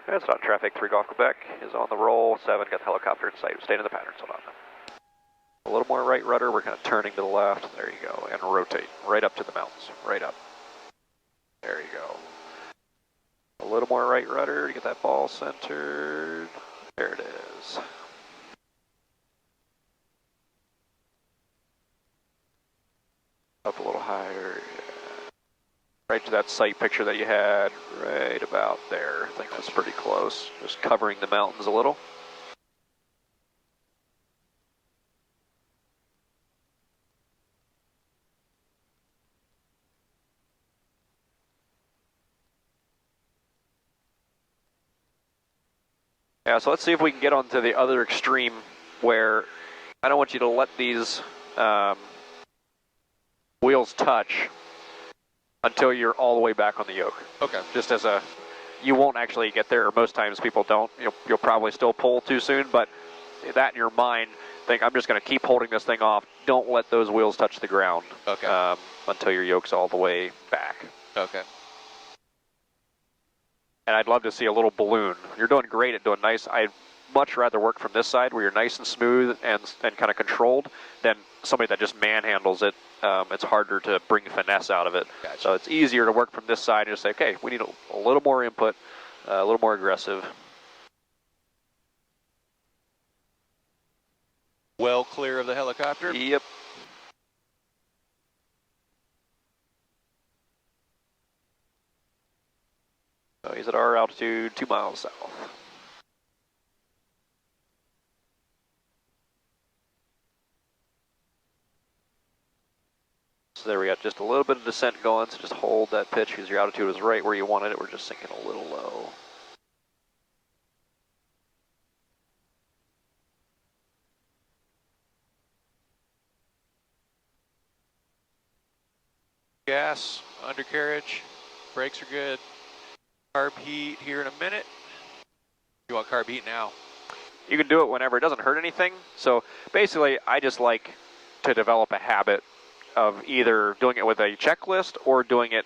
That's not traffic. 3 Golf Quebec is on the roll. 7 got the helicopter in sight. Stay in the pattern, Soldotna. A little more right rudder. We're kind of turning to the left. There you go. And rotate right up to the mountains. Right up. There you go. A little more right rudder to get that ball centered. There it is. Up a little higher. Yeah. Right to that sight picture that you had. Right about there. I think that's pretty close. Just covering the mountains a little. Yeah, so let's see if we can get onto the other extreme where I don't want you to let these wheels touch until you're all the way back on the yoke. Okay. Just as a, you won't actually get there, or most times people don't. You'll probably still pull too soon, but that in your mind, think I'm just going to keep holding this thing off. Don't let those wheels touch the ground. Okay. Until your yoke's all the way back. Okay. And I'd love to see a little balloon. You're doing great at doing nice. I'd much rather work from this side where you're nice and smooth and kind of controlled than somebody that just manhandles it. It's harder to bring finesse out of it. Gotcha. So it's easier to work from this side and just say, okay, we need a little more input, a little more aggressive. Well clear of the helicopter? Yep. So he's at our altitude, 2 miles south. So there we got just a little bit of descent going, so just hold that pitch because your altitude is right where you wanted it. We're just sinking a little low. Gas, undercarriage, brakes are good. Carb heat here in a minute. You want carb heat now? You can do it whenever. It doesn't hurt anything. So basically, I just like to develop a habit of either doing it with a checklist or doing it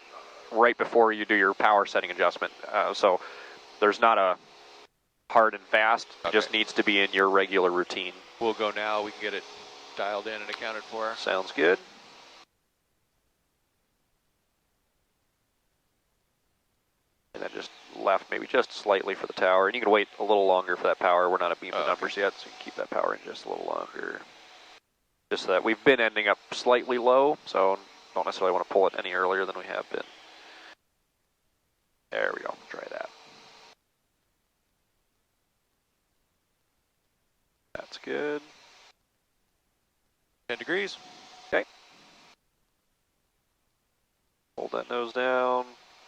right before you do your power setting adjustment. So there's not a hard and fast. It just needs to be in your regular routine. We'll go now. We can get it dialed in and accounted for. Sounds good. And then just left maybe just slightly for the tower. And you can wait a little longer for that power. We're not at beam the numbers yet, so you can keep that power in just a little longer. Just so that we've been ending up slightly low, so don't necessarily want to pull it any earlier than we have been. There we go. Try that. That's good. 10 degrees. Okay. Hold that nose down.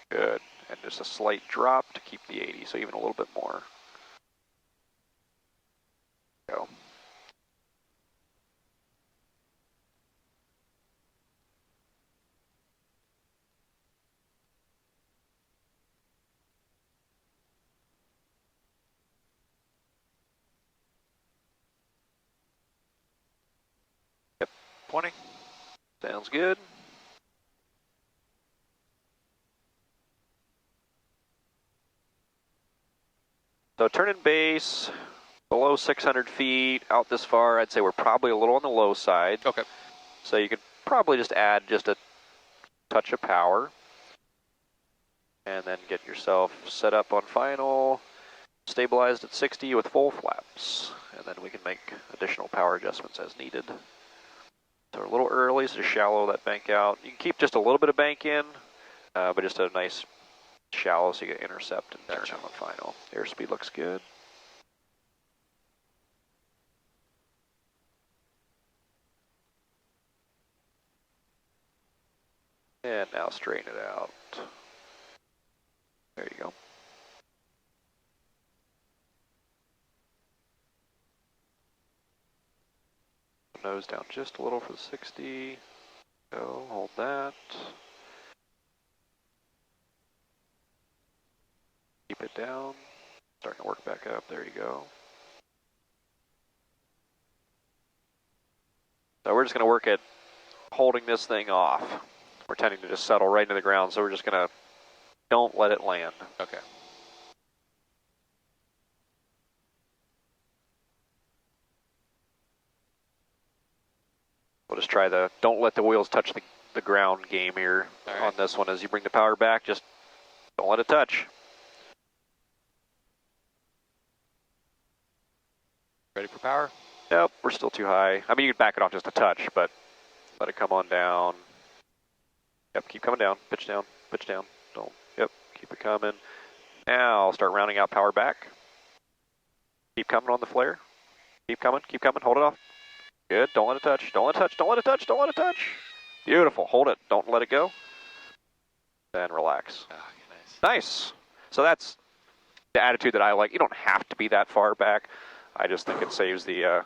Good. And just a slight drop to keep the 80, so even a little bit more. Go. Yep. 20. Sounds good. So turn in base, below 600 feet, out this far, I'd say we're probably a little on the low side. Okay. So you could probably just add just a touch of power. And then get yourself set up on final, stabilized at 60 with full flaps. And then we can make additional power adjustments as needed. So we're a little early, so just shallow that bank out. You can keep just a little bit of bank in, but just a nice shallow so you get intercept and turn on final. Airspeed looks good. And now straighten it out. There you go. Nose down just a little for the 60. Go, hold that. Keep it down. Starting to work back up. There you go. So we're just going to work at holding this thing off. We're tending to just settle right into the ground, so we're just going to don't let it land. Okay. just try don't let the wheels touch the ground game here on this one. As you bring the power back, just don't let it touch. Ready for power? Nope, we're still too high. I mean, you can back it off just a touch, but let it come on down. Yep, keep coming down, pitch down, pitch down. Don't, yep, keep it coming. Now start rounding out power back. Keep coming on the flare. Keep coming, hold it off. Good, don't let it touch, don't let it touch, don't let it touch, don't let it touch. Beautiful, hold it, don't let it go. Then relax. Oh, nice. Nice. So that's the attitude that I like. You don't have to be that far back. I just think it saves the